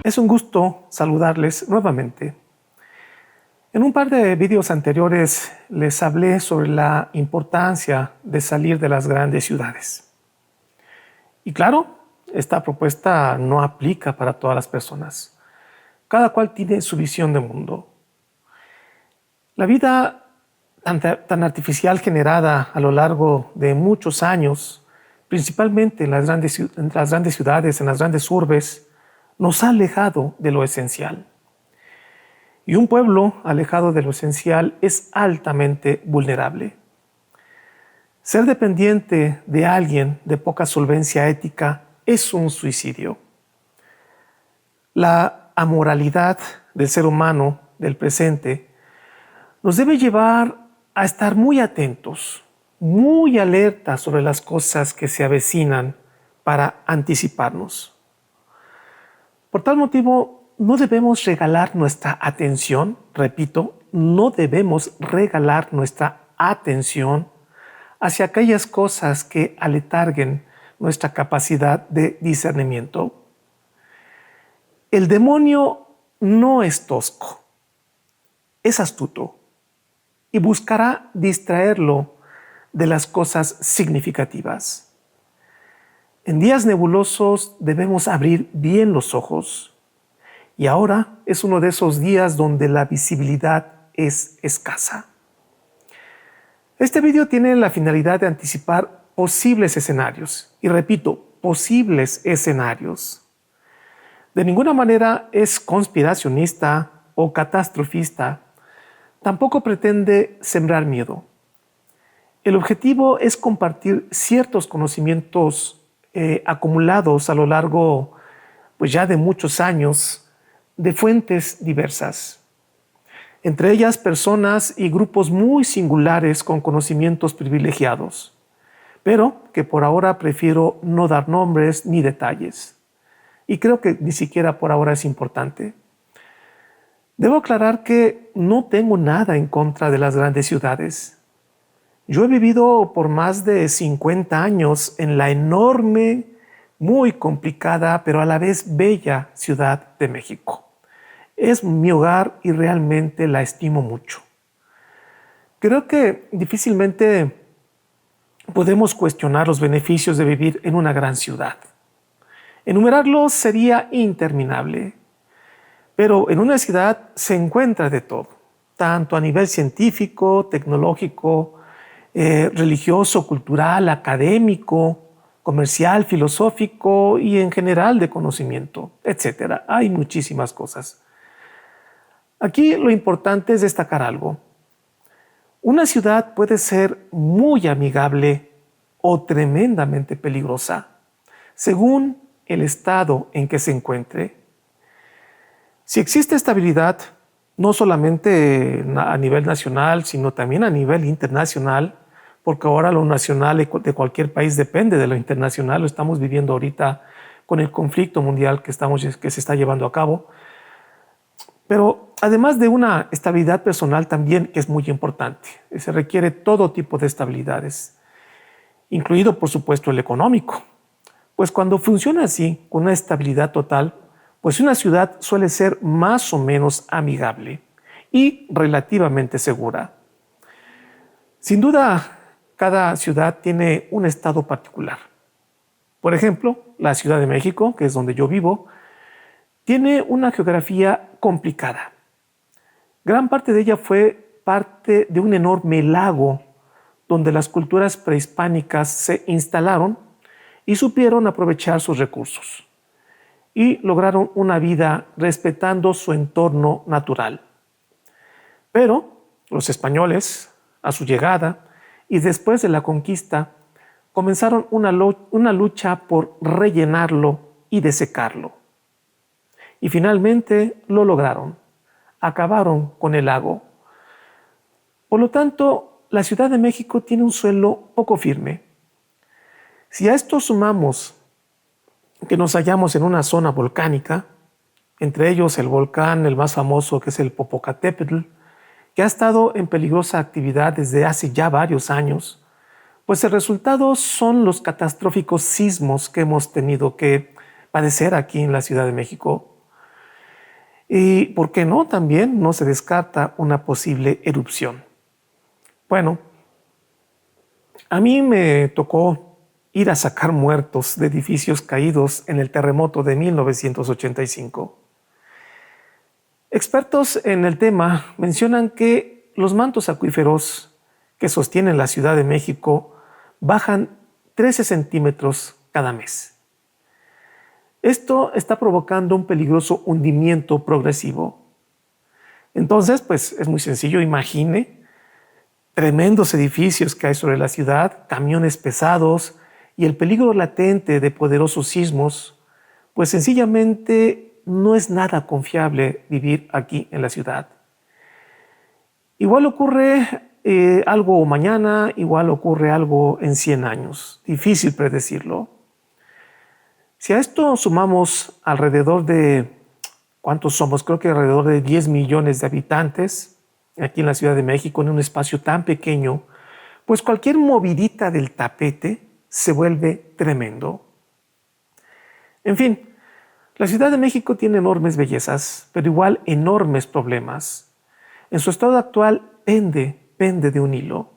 Es un gusto saludarles nuevamente. En un par de vídeos anteriores les hablé sobre la importancia de salir de las grandes ciudades. Y claro, esta propuesta no aplica para todas las personas. Cada cual tiene su visión de mundo. La vida tan artificial generada a lo largo de muchos años, principalmente en las grandes ciudades, en las grandes urbes, nos ha alejado de lo esencial. Y un pueblo alejado de lo esencial es altamente vulnerable. Ser dependiente de alguien de poca solvencia ética es un suicidio. La amoralidad del ser humano del presente nos debe llevar a estar muy atentos, muy alertas sobre las cosas que se avecinan para anticiparnos. Por tal motivo, no debemos regalar nuestra atención, repito, no debemos regalar nuestra atención hacia aquellas cosas que aletarguen nuestra capacidad de discernimiento. El demonio no es tosco, es astuto y buscará distraerlo de las cosas significativas. En días nebulosos debemos abrir bien los ojos. Y ahora es uno de esos días donde la visibilidad es escasa. Este video tiene la finalidad de anticipar posibles escenarios. Y repito, posibles escenarios. De ninguna manera es conspiracionista o catastrofista. Tampoco pretende sembrar miedo. El objetivo es compartir ciertos conocimientos acumulados a lo largo ya de muchos años de fuentes diversas. Entre ellas personas y grupos muy singulares con conocimientos privilegiados, pero que por ahora prefiero no dar nombres ni detalles. Y creo que ni siquiera por ahora es importante. Debo aclarar que no tengo nada en contra de las grandes ciudades. Yo he vivido por más de 50 años en la enorme, muy complicada, pero a la vez bella Ciudad de México. Es mi hogar y realmente la estimo mucho. Creo que difícilmente podemos cuestionar los beneficios de vivir en una gran ciudad. Enumerarlos sería interminable, pero en una ciudad se encuentra de todo, tanto a nivel científico, tecnológico, religioso, cultural, académico, comercial, filosófico y en general de conocimiento, etc. Hay muchísimas cosas. Aquí lo importante es destacar algo. Una ciudad puede ser muy amigable o tremendamente peligrosa, según el estado en que se encuentre. Si existe estabilidad, no solamente a nivel nacional, sino también a nivel internacional, porque ahora lo nacional de cualquier país depende de lo internacional, lo estamos viviendo ahorita con el conflicto mundial que se está llevando a cabo. Pero además de una estabilidad personal también, que es muy importante, se requiere todo tipo de estabilidades, incluido por supuesto el económico. Pues cuando funciona así, con una estabilidad total, pues una ciudad suele ser más o menos amigable y relativamente segura. Sin duda, cada ciudad tiene un estado particular. Por ejemplo, la Ciudad de México, que es donde yo vivo, tiene una geografía complicada. Gran parte de ella fue parte de un enorme lago donde las culturas prehispánicas se instalaron y supieron aprovechar sus recursos y lograron una vida respetando su entorno natural. Pero los españoles, a su llegada y después de la conquista, comenzaron una lucha por rellenarlo y desecarlo. Y finalmente lo lograron. Acabaron con el lago. Por lo tanto, la Ciudad de México tiene un suelo poco firme. Si a esto sumamos que nos hallamos en una zona volcánica, entre ellos el volcán, el más famoso, que es el Popocatépetl, que ha estado en peligrosa actividad desde hace ya varios años, Pues el resultado son los catastróficos sismos que hemos tenido que padecer aquí en la Ciudad de México. Y, ¿por qué no? También no se descarta una posible erupción. Bueno, a mí me tocó ir a sacar muertos de edificios caídos en el terremoto de 1985. Expertos en el tema mencionan que los mantos acuíferos que sostienen la Ciudad de México bajan 13 centímetros cada mes. Esto está provocando un peligroso hundimiento progresivo. Entonces, pues es muy sencillo, imagine tremendos edificios que hay sobre la ciudad, camiones pesados y el peligro latente de poderosos sismos, pues sencillamente no es nada confiable vivir aquí en la ciudad. Igual ocurre algo mañana, igual ocurre algo en 100 años. Difícil predecirlo. Si a esto sumamos alrededor de, ¿cuántos somos? Creo que alrededor de 10 millones de habitantes aquí en la Ciudad de México, en un espacio tan pequeño, pues cualquier movidita del tapete se vuelve tremendo. En fin, la Ciudad de México tiene enormes bellezas, pero igual enormes problemas. En su estado actual pende de un hilo.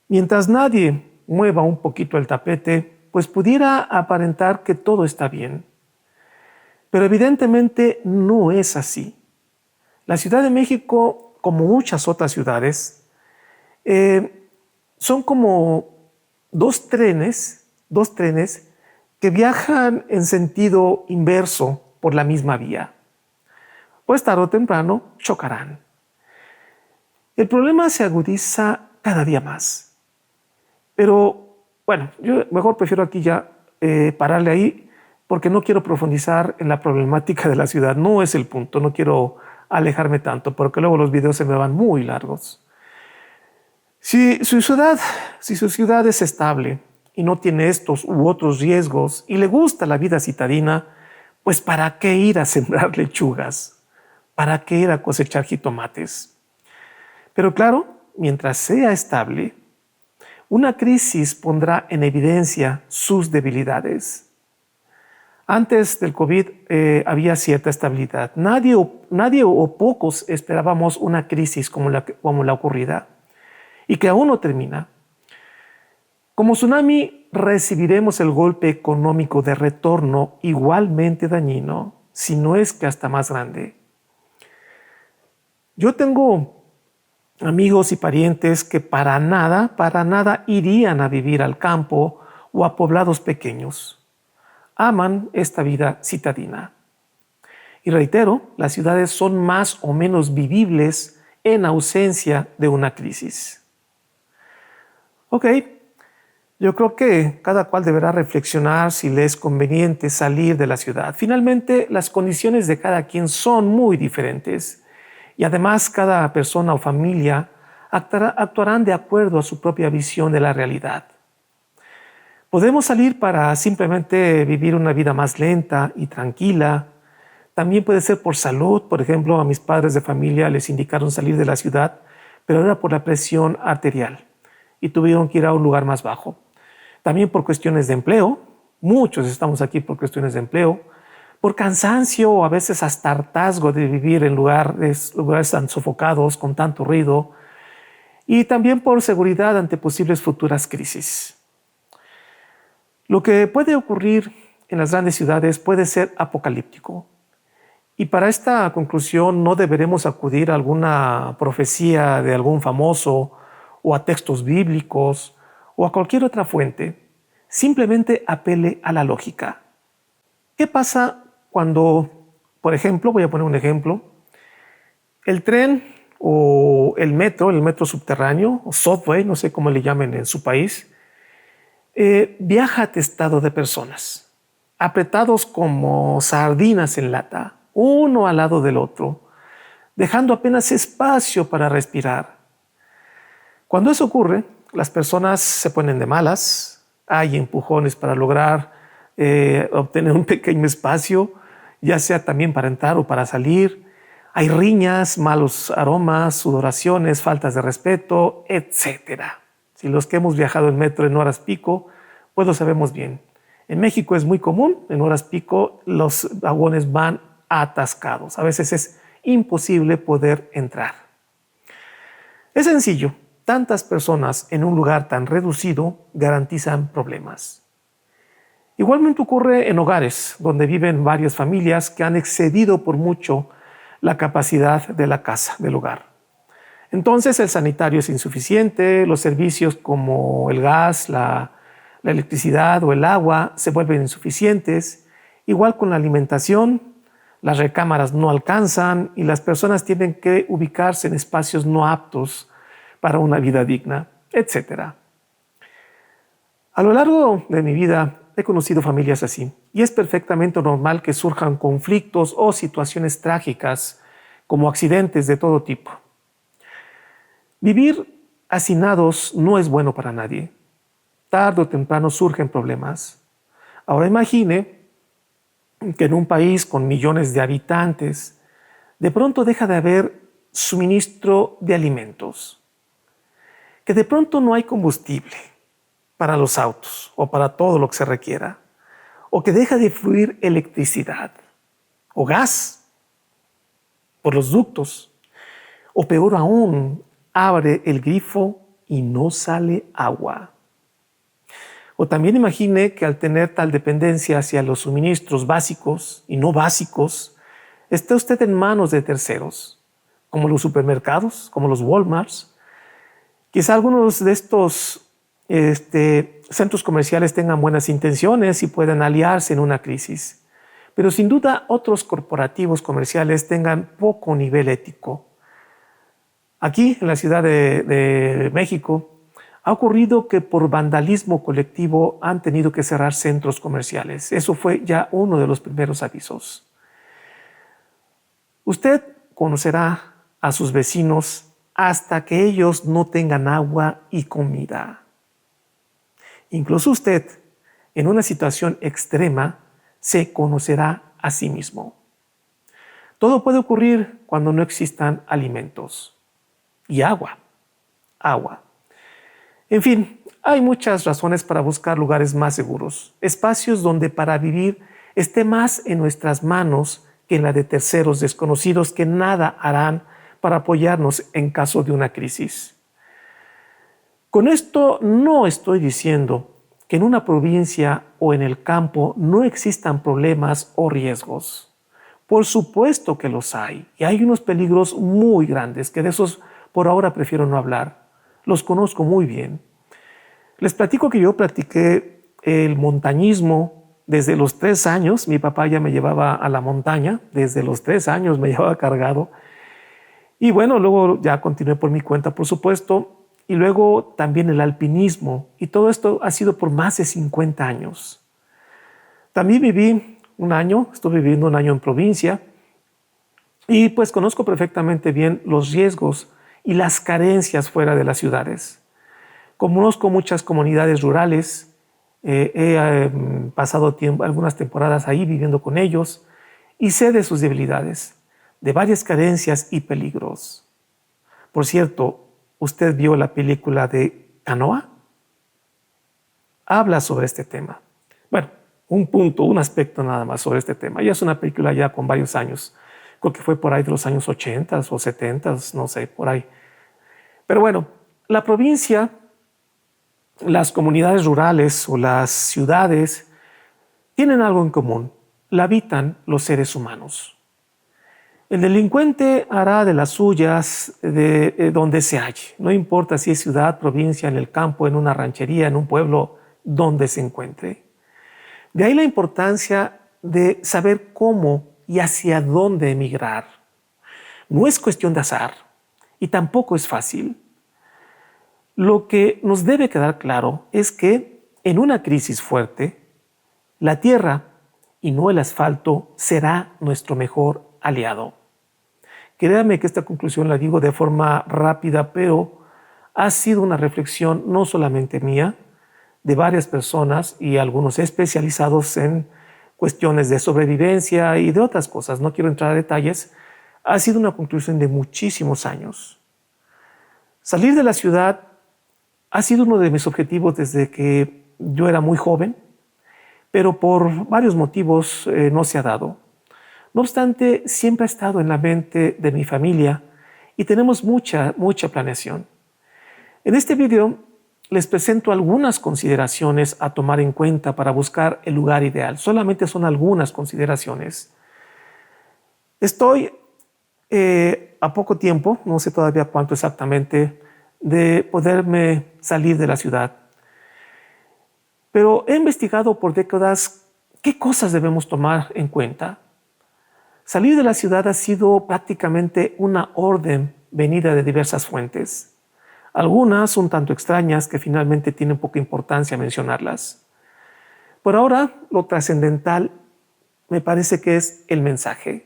Mientras nadie mueva un poquito el tapete, pues pudiera aparentar que todo está bien. Pero evidentemente no es así. La Ciudad de México, como muchas otras ciudades, son como dos trenes que viajan en sentido inverso por la misma vía. Pues tarde o temprano chocarán. El problema se agudiza cada día más. Pero bueno, yo mejor prefiero aquí ya pararle ahí porque no quiero profundizar en la problemática de la ciudad. No es el punto, no quiero alejarme tanto porque luego los videos se me van muy largos. Si su ciudad es estable y no tiene estos u otros riesgos y le gusta la vida citadina, pues ¿para qué ir a sembrar lechugas? ¿Para qué ir a cosechar jitomates? Pero claro, mientras sea estable, una crisis pondrá en evidencia sus debilidades. Antes del COVID había cierta estabilidad. Nadie o pocos esperábamos una crisis como la ocurrida y que aún no termina. Como tsunami recibiremos el golpe económico de retorno igualmente dañino, si no es que hasta más grande. Yo tengo amigos y parientes que para nada irían a vivir al campo o a poblados pequeños. Aman esta vida citadina. Y reitero, las ciudades son más o menos vivibles en ausencia de una crisis. Ok, yo creo que cada cual deberá reflexionar si le es conveniente salir de la ciudad. Finalmente, las condiciones de cada quien son muy diferentes y además cada persona o familia actuarán de acuerdo a su propia visión de la realidad. Podemos salir para simplemente vivir una vida más lenta y tranquila. También puede ser por salud. Por ejemplo, a mis padres de familia les indicaron salir de la ciudad, pero era por la presión arterial y tuvieron que ir a un lugar más bajo. También por cuestiones de empleo. Muchos estamos aquí por cuestiones de empleo. Por cansancio o a veces hasta hartazgo de vivir en lugares tan sofocados, con tanto ruido. Y también por seguridad ante posibles futuras crisis. Lo que puede ocurrir en las grandes ciudades puede ser apocalíptico. Y para esta conclusión no deberemos acudir a alguna profecía de algún famoso o a textos bíblicos o a cualquier otra fuente. Simplemente apele a la lógica. ¿Qué pasa cuando, por ejemplo, voy a poner un ejemplo, el tren o el metro subterráneo o subway, no sé cómo le llamen en su país, viaja atestado de personas, apretados como sardinas en lata, uno al lado del otro, dejando apenas espacio para respirar? Cuando eso ocurre, las personas se ponen de malas, hay empujones para lograr obtener un pequeño espacio, ya sea también para entrar o para salir, hay riñas, malos aromas, sudoraciones, faltas de respeto, etc. Si los que hemos viajado en metro en horas pico, pues lo sabemos bien. En México es muy común, en horas pico los vagones van atascados. A veces es imposible poder entrar. Es sencillo, tantas personas en un lugar tan reducido garantizan problemas. Igualmente ocurre en hogares donde viven varias familias que han excedido por mucho la capacidad de la casa, del hogar. Entonces el sanitario es insuficiente, los servicios como el gas, la electricidad o el agua se vuelven insuficientes, igual con la alimentación, las recámaras no alcanzan y las personas tienen que ubicarse en espacios no aptos para una vida digna, etc. A lo largo de mi vida he conocido familias así y es perfectamente normal que surjan conflictos o situaciones trágicas como accidentes de todo tipo. Vivir hacinados no es bueno para nadie. Tarde o temprano surgen problemas. Ahora imagine que en un país con millones de habitantes, de pronto deja de haber suministro de alimentos, que de pronto no hay combustible para los autos o para todo lo que se requiera, o que deja de fluir electricidad o gas por los ductos, o peor aún, abre el grifo y no sale agua. O también imagine que al tener tal dependencia hacia los suministros básicos y no básicos, esté usted en manos de terceros, como los supermercados, como los Walmarts. Quizá algunos de estos centros comerciales tengan buenas intenciones y puedan aliarse en una crisis, pero sin duda otros corporativos comerciales tengan poco nivel ético. Aquí, en la Ciudad de México, ha ocurrido que por vandalismo colectivo han tenido que cerrar centros comerciales. Eso fue ya uno de los primeros avisos. Usted conocerá a sus vecinos hasta que ellos no tengan agua y comida. Incluso usted, en una situación extrema, se conocerá a sí mismo. Todo puede ocurrir cuando no existan alimentos y agua. En fin, hay muchas razones para buscar lugares más seguros, espacios donde para vivir esté más en nuestras manos que en la de terceros desconocidos que nada harán para apoyarnos en caso de una crisis. Con esto no estoy diciendo que en una provincia o en el campo no existan problemas o riesgos. Por supuesto que los hay, y hay unos peligros muy grandes, que de esos por ahora prefiero no hablar. Los conozco muy bien. Les platico que yo practiqué el montañismo desde los 3 años. Mi papá ya me llevaba a la montaña, desde los 3 años me llevaba cargado. Y bueno, luego ya continué por mi cuenta, por supuesto. Y luego también el alpinismo. Y todo esto ha sido por más de 50 años. También estuve viviendo un año en provincia. Y pues conozco perfectamente bien los riesgos y las carencias fuera de las ciudades. Conozco muchas comunidades rurales, he pasado algunas temporadas ahí viviendo con ellos y sé de sus debilidades, de varias carencias y peligros. Por cierto, ¿usted vio la película de Canoa? Habla sobre este tema. Bueno, un aspecto nada más sobre este tema. Ya es una película ya con varios años. Creo que fue por ahí de los años 80 o 70, no sé, por ahí. Pero bueno, la provincia, las comunidades rurales o las ciudades tienen algo en común. La habitan los seres humanos. El delincuente hará de las suyas de donde se halle. No importa si es ciudad, provincia, en el campo, en una ranchería, en un pueblo, donde se encuentre. De ahí la importancia de saber cómo y hacia dónde emigrar. No es cuestión de azar y tampoco es fácil. Lo que nos debe quedar claro es que en una crisis fuerte, la tierra y no el asfalto será nuestro mejor aliado. Créame que esta conclusión la digo de forma rápida, pero ha sido una reflexión no solamente mía, de varias personas y algunos especializados en cuestiones de sobrevivencia y de otras cosas. No quiero entrar a detalles. Ha sido una conclusión de muchísimos años. Salir de la ciudad Ha sido uno de mis objetivos desde que yo era muy joven, pero por varios motivos no se ha dado. No obstante, siempre ha estado en la mente de mi familia y tenemos mucha planeación. En este video les presento algunas consideraciones a tomar en cuenta para buscar el lugar ideal. Solamente son algunas consideraciones. Estoy a poco tiempo, no sé todavía cuánto exactamente, de poderme salir de la ciudad. Pero he investigado por décadas qué cosas debemos tomar en cuenta. Salir de la ciudad ha sido prácticamente una orden venida de diversas fuentes. Algunas un tanto extrañas que finalmente tienen poca importancia mencionarlas. Por ahora, lo trascendental me parece que es el mensaje.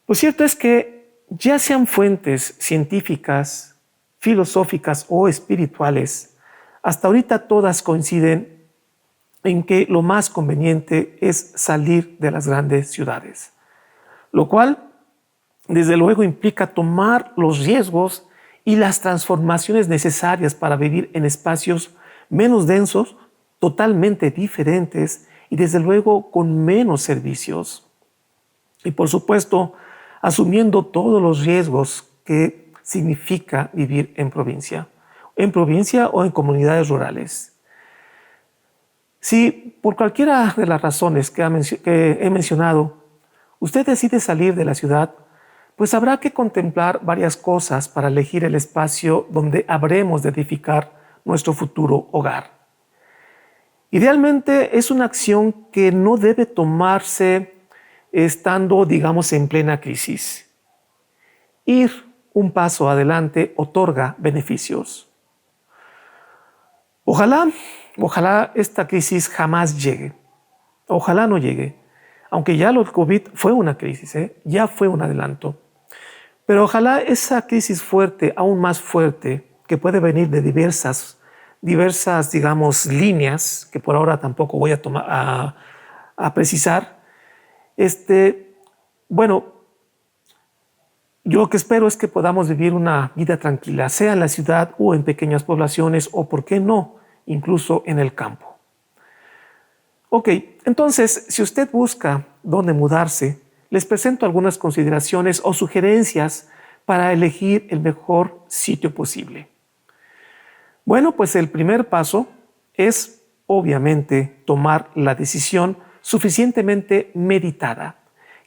Lo cierto es que ya sean fuentes científicas, filosóficas o espirituales, hasta ahorita todas coinciden en que lo más conveniente es salir de las grandes ciudades, lo cual desde luego implica tomar los riesgos y las transformaciones necesarias para vivir en espacios menos densos, totalmente diferentes y desde luego con menos servicios. Y por supuesto, asumiendo todos los riesgos que significa vivir en provincia o en comunidades rurales. Si por cualquiera de las razones que he mencionado, usted decide salir de la ciudad, pues habrá que contemplar varias cosas para elegir el espacio donde habremos de edificar nuestro futuro hogar. Idealmente es una acción que no debe tomarse estando, digamos, en plena crisis. Ir un paso adelante otorga beneficios. Ojalá esta crisis jamás llegue. Ojalá no llegue. Aunque ya el COVID fue una crisis, ya fue un adelanto. Pero ojalá esa crisis fuerte, aún más fuerte, que puede venir de diversas, digamos, líneas, que por ahora tampoco voy a precisar. Bueno, yo lo que espero es que podamos vivir una vida tranquila, sea en la ciudad o en pequeñas poblaciones, o por qué no, incluso en el campo. Ok, entonces, si usted busca dónde mudarse, les presento algunas consideraciones o sugerencias para elegir el mejor sitio posible. Bueno, pues el primer paso es, obviamente, tomar la decisión suficientemente meditada,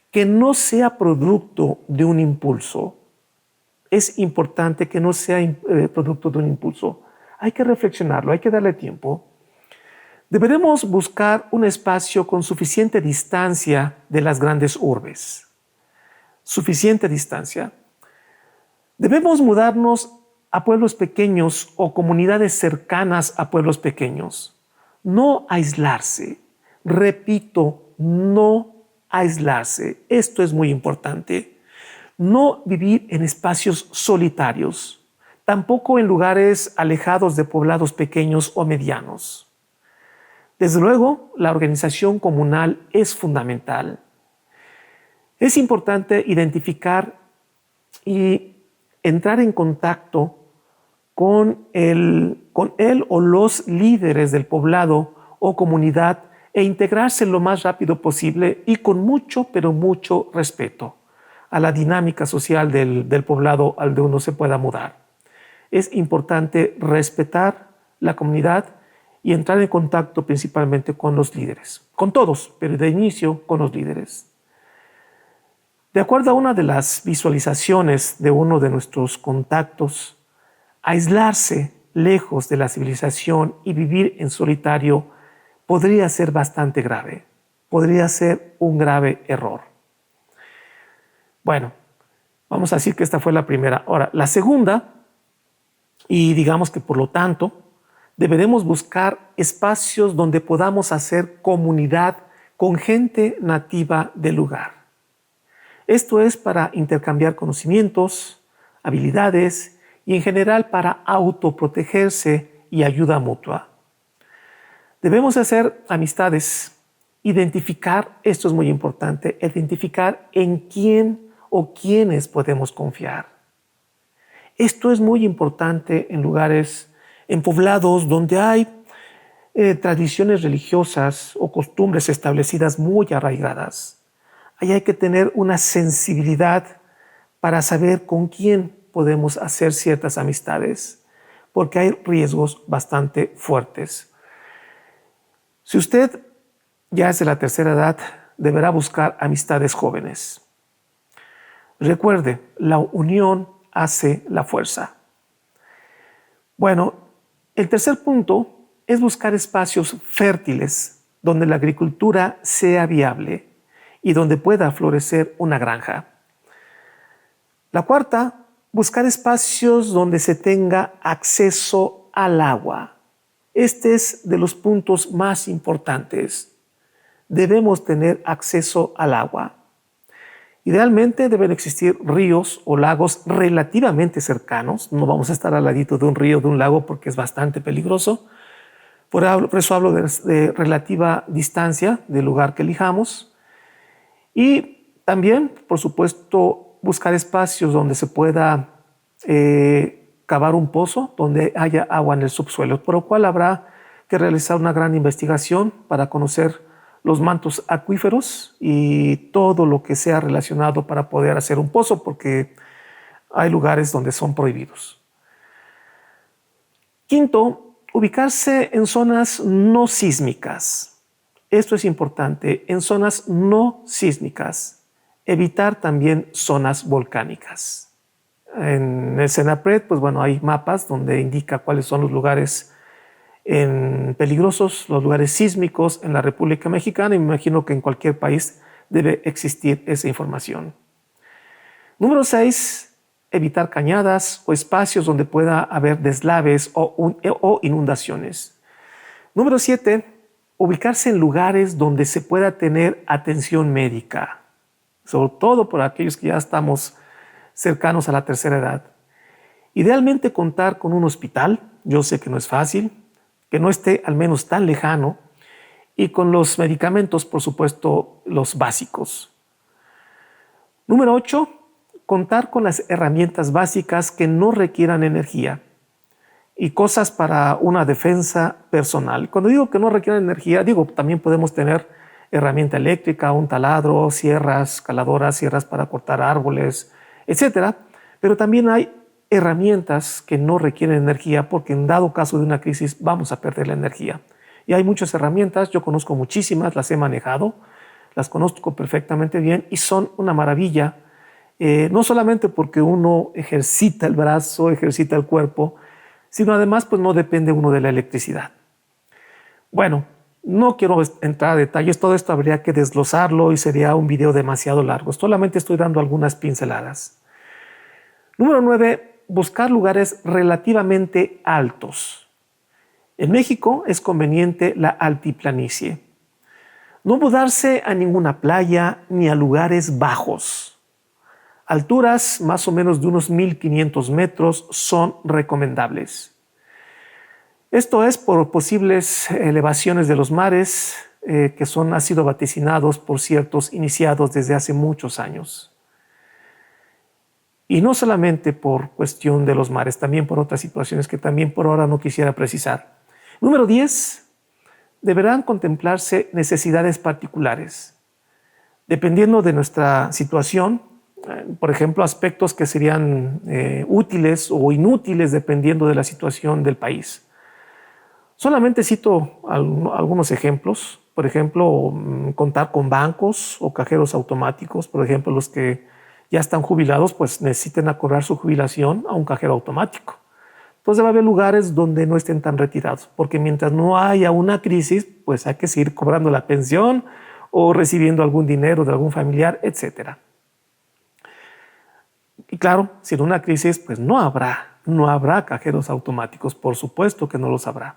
que no sea producto de un impulso. Es importante que no sea producto de un impulso. Hay que reflexionarlo, hay que darle tiempo. Deberemos buscar un espacio con suficiente distancia de las grandes urbes. Suficiente distancia. Debemos mudarnos a pueblos pequeños o comunidades cercanas a pueblos pequeños. No aislarse. Repito, no aislarse. Esto es muy importante. No vivir en espacios solitarios. Tampoco en lugares alejados de poblados pequeños o medianos. Desde luego, la organización comunal es fundamental. Es importante identificar y entrar en contacto con él o los líderes del poblado o comunidad e integrarse lo más rápido posible y con mucho, pero mucho respeto a la dinámica social del poblado al de uno se pueda mudar. Es importante respetar la comunidad y entrar en contacto principalmente con los líderes, con todos, pero de inicio con los líderes. De acuerdo a una de las visualizaciones de uno de nuestros contactos, aislarse lejos de la civilización y vivir en solitario podría ser bastante grave, podría ser un grave error. Bueno, vamos a decir que esta fue la primera. Ahora, la segunda, y digamos que por lo tanto, deberemos buscar espacios donde podamos hacer comunidad con gente nativa del lugar. Esto es para intercambiar conocimientos, habilidades y en general para autoprotegerse y ayuda mutua. Debemos hacer amistades, identificar, esto es muy importante, identificar en quién o quiénes podemos confiar. Esto es muy importante en lugares, en poblados donde hay tradiciones religiosas o costumbres establecidas muy arraigadas. Ahí hay que tener una sensibilidad para saber con quién podemos hacer ciertas amistades, porque hay riesgos bastante fuertes. Si usted ya es de la tercera edad, deberá buscar amistades jóvenes. Recuerde, la unión hace la fuerza. Bueno, el tercer punto es buscar espacios fértiles donde la agricultura sea viable y donde pueda florecer una granja. La cuarta, buscar espacios donde se tenga acceso al agua. Este es de los puntos más importantes. Debemos tener acceso al agua. Idealmente deben existir ríos o lagos relativamente cercanos. No vamos a estar al ladito de un río o de un lago porque es bastante peligroso. Por eso hablo de relativa distancia del lugar que elijamos. Y también, por supuesto, buscar espacios donde se pueda cavar un pozo, donde haya agua en el subsuelo, por lo cual habrá que realizar una gran investigación para conocer los mantos acuíferos y todo lo que sea relacionado para poder hacer un pozo, porque hay lugares donde son prohibidos. Quinto, ubicarse en zonas no sísmicas. Esto es importante, en zonas no sísmicas. Evitar también zonas volcánicas. En el CENAPRED, pues bueno, hay mapas donde indica cuáles son los lugares peligrosos, los lugares sísmicos en la República Mexicana, y me imagino que en cualquier país debe existir esa información. Número 6, evitar cañadas o espacios donde pueda haber deslaves o inundaciones. Número 7, ubicarse en lugares donde se pueda tener atención médica, sobre todo por aquellos que ya estamos cercanos a la tercera edad. Idealmente contar con un hospital, yo sé que no es fácil, que no esté al menos tan lejano, y con los medicamentos, por supuesto, los básicos. Número 8, contar con las herramientas básicas que no requieran energía y cosas para una defensa personal. Cuando digo que no requieran energía, digo, también podemos tener herramienta eléctrica, un taladro, sierras, caladoras, sierras para cortar árboles, etcétera. Pero también hay herramientas que no requieren energía porque en dado caso de una crisis vamos a perder la energía. Y hay muchas herramientas, yo conozco muchísimas, las he manejado, las conozco perfectamente bien y son una maravilla, no solamente porque uno ejercita el brazo, ejercita el cuerpo, sino además pues no depende uno de la electricidad. Bueno, no quiero entrar a detalles, todo esto habría que desglosarlo y sería un video demasiado largo, solamente estoy dando algunas pinceladas. Número 9, buscar lugares relativamente altos. En México es conveniente la altiplanicie. No mudarse a ninguna playa ni a lugares bajos. Alturas más o menos de unos 1500 metros son recomendables. Esto es por posibles elevaciones de los mares que han sido vaticinados por ciertos iniciados desde hace muchos años. Y no solamente por cuestión de los mares, también por otras situaciones que también por ahora no quisiera precisar. Número 10. Deberán contemplarse necesidades particulares. Dependiendo de nuestra situación, por ejemplo, aspectos que serían útiles o inútiles dependiendo de la situación del país. Solamente cito algunos ejemplos. Por ejemplo, contar con bancos o cajeros automáticos. Por ejemplo, los que ya están jubilados, pues necesiten cobrar su jubilación a un cajero automático. Entonces va a haber lugares donde no estén tan retirados, porque mientras no haya una crisis, pues hay que seguir cobrando la pensión o recibiendo algún dinero de algún familiar, etc. Y claro, si en una crisis, pues no habrá cajeros automáticos, por supuesto que no los habrá.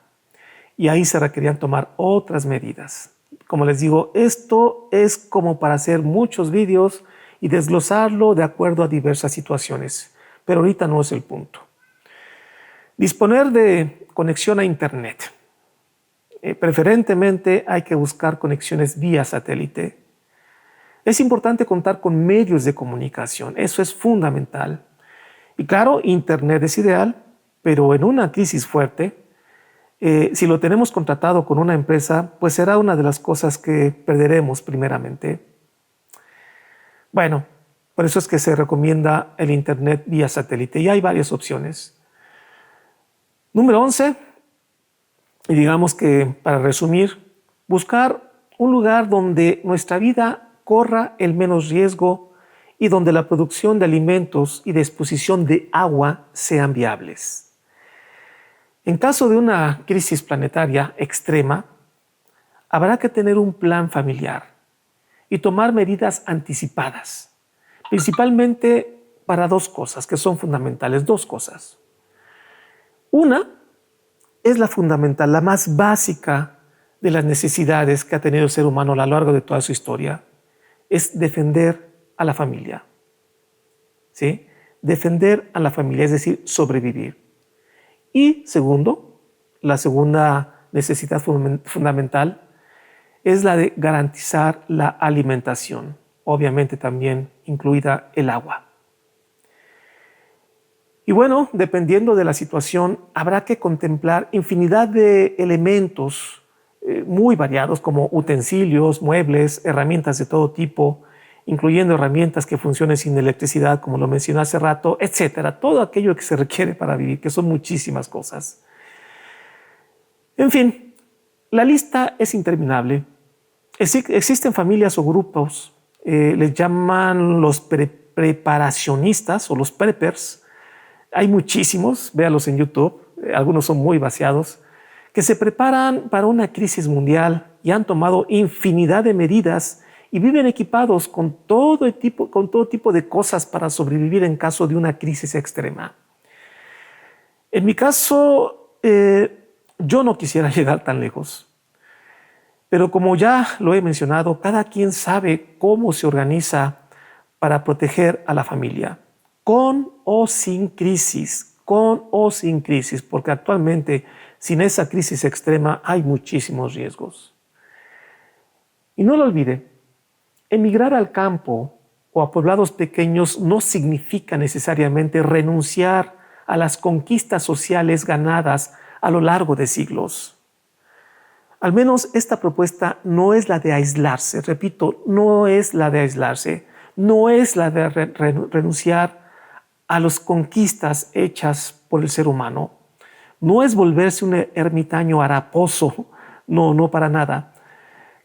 Y ahí se requerían tomar otras medidas. Como les digo, esto es como para hacer muchos vídeos y desglosarlo de acuerdo a diversas situaciones, pero ahorita no es el punto. Disponer de conexión a Internet. Preferentemente hay que buscar conexiones vía satélite. Es importante contar con medios de comunicación, eso es fundamental. Y claro, Internet es ideal, pero en una crisis fuerte, si lo tenemos contratado con una empresa, pues será una de las cosas que perderemos primeramente. Bueno, por eso es que se recomienda el Internet vía satélite y hay varias opciones. Número 11, y digamos que para resumir, buscar un lugar donde nuestra vida corra el menos riesgo y donde la producción de alimentos y disposición de agua sean viables. En caso de una crisis planetaria extrema, habrá que tener un plan familiar y tomar medidas anticipadas, principalmente para dos cosas que son fundamentales, dos cosas. Una es la fundamental, la más básica de las necesidades que ha tenido el ser humano a lo largo de toda su historia, es defender a la familia. ¿Sí? Defender a la familia, es decir, sobrevivir. Y segundo, la segunda necesidad fundamental es la de garantizar la alimentación, obviamente también incluida el agua. Y bueno, dependiendo de la situación, habrá que contemplar infinidad de elementos muy variados como utensilios, muebles, herramientas de todo tipo, incluyendo herramientas que funcionen sin electricidad, como lo mencioné hace rato, etcétera. Todo aquello que se requiere para vivir, que son muchísimas cosas. En fin, la lista es interminable. Existen familias o grupos, les llaman los preparacionistas o los preppers. Hay muchísimos, véalos en YouTube, algunos son muy vaciados, que se preparan para una crisis mundial y han tomado infinidad de medidas y viven equipados con todo tipo de cosas para sobrevivir en caso de una crisis extrema. En mi caso, yo no quisiera llegar tan lejos, pero como ya lo he mencionado, cada quien sabe cómo se organiza para proteger a la familia, con o sin crisis, porque actualmente sin esa crisis extrema hay muchísimos riesgos. Y no lo olvide, emigrar al campo o a poblados pequeños no significa necesariamente renunciar a las conquistas sociales ganadas a lo largo de siglos. Al menos esta propuesta no es la de aislarse, repito, no es la de aislarse, no es la de renunciar a las conquistas hechas por el ser humano. No es volverse un ermitaño haraposo, no para nada.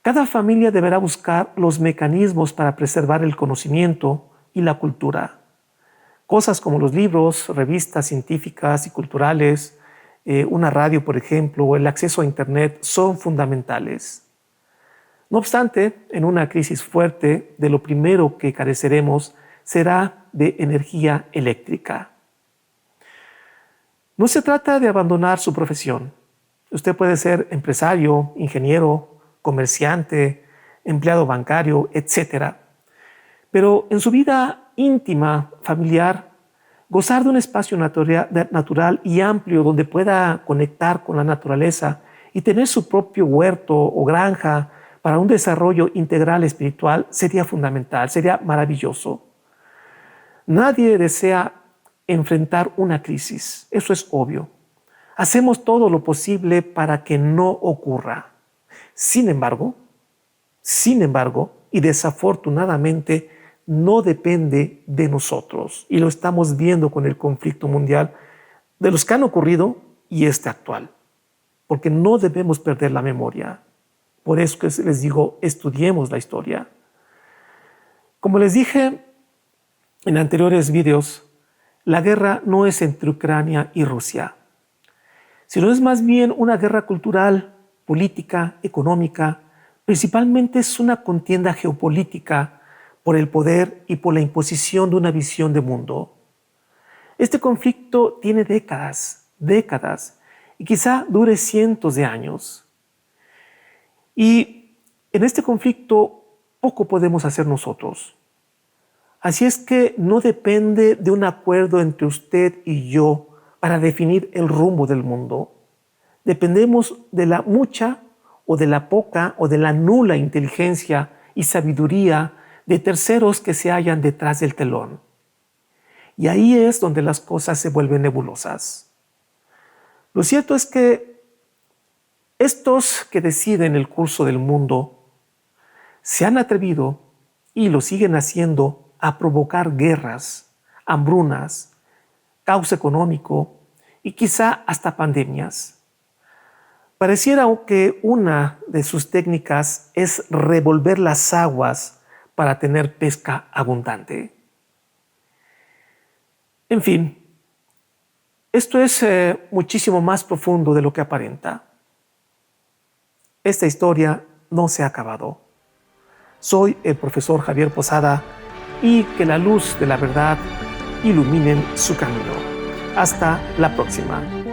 Cada familia deberá buscar los mecanismos para preservar el conocimiento y la cultura. Cosas como los libros, revistas científicas y culturales, una radio, por ejemplo, o el acceso a Internet son fundamentales. No obstante, en una crisis fuerte, de lo primero que careceremos será de energía eléctrica. No se trata de abandonar su profesión. Usted puede ser empresario, ingeniero, comerciante, empleado bancario, etc. Pero en su vida íntima, familiar, gozar de un espacio natural y amplio donde pueda conectar con la naturaleza y tener su propio huerto o granja para un desarrollo integral espiritual sería fundamental, sería maravilloso. Nadie desea enfrentar una crisis, eso es obvio. Hacemos todo lo posible para que no ocurra. Sin embargo, y desafortunadamente, no depende de nosotros. Y lo estamos viendo con el conflicto mundial de los que han ocurrido y este actual. Porque no debemos perder la memoria. Por eso que les digo, estudiemos la historia. Como les dije en anteriores videos, la guerra no es entre Ucrania y Rusia, sino es más bien una guerra cultural, política, económica. Principalmente es una contienda geopolítica por el poder y por la imposición de una visión de mundo. Este conflicto tiene décadas, y quizá dure cientos de años. Y en este conflicto poco podemos hacer nosotros. Así es que no depende de un acuerdo entre usted y yo para definir el rumbo del mundo. Dependemos de la mucha o de la poca o de la nula inteligencia y sabiduría de terceros que se hallan detrás del telón. Y ahí es donde las cosas se vuelven nebulosas. Lo cierto es que estos que deciden el curso del mundo se han atrevido, y lo siguen haciendo, a provocar guerras, hambrunas, caos económico y quizá hasta pandemias. Pareciera que una de sus técnicas es revolver las aguas para tener pesca abundante. En fin, esto es muchísimo más profundo de lo que aparenta. Esta historia no se ha acabado. Soy el profesor Javier Posada y que la luz de la verdad ilumine su camino. Hasta la próxima.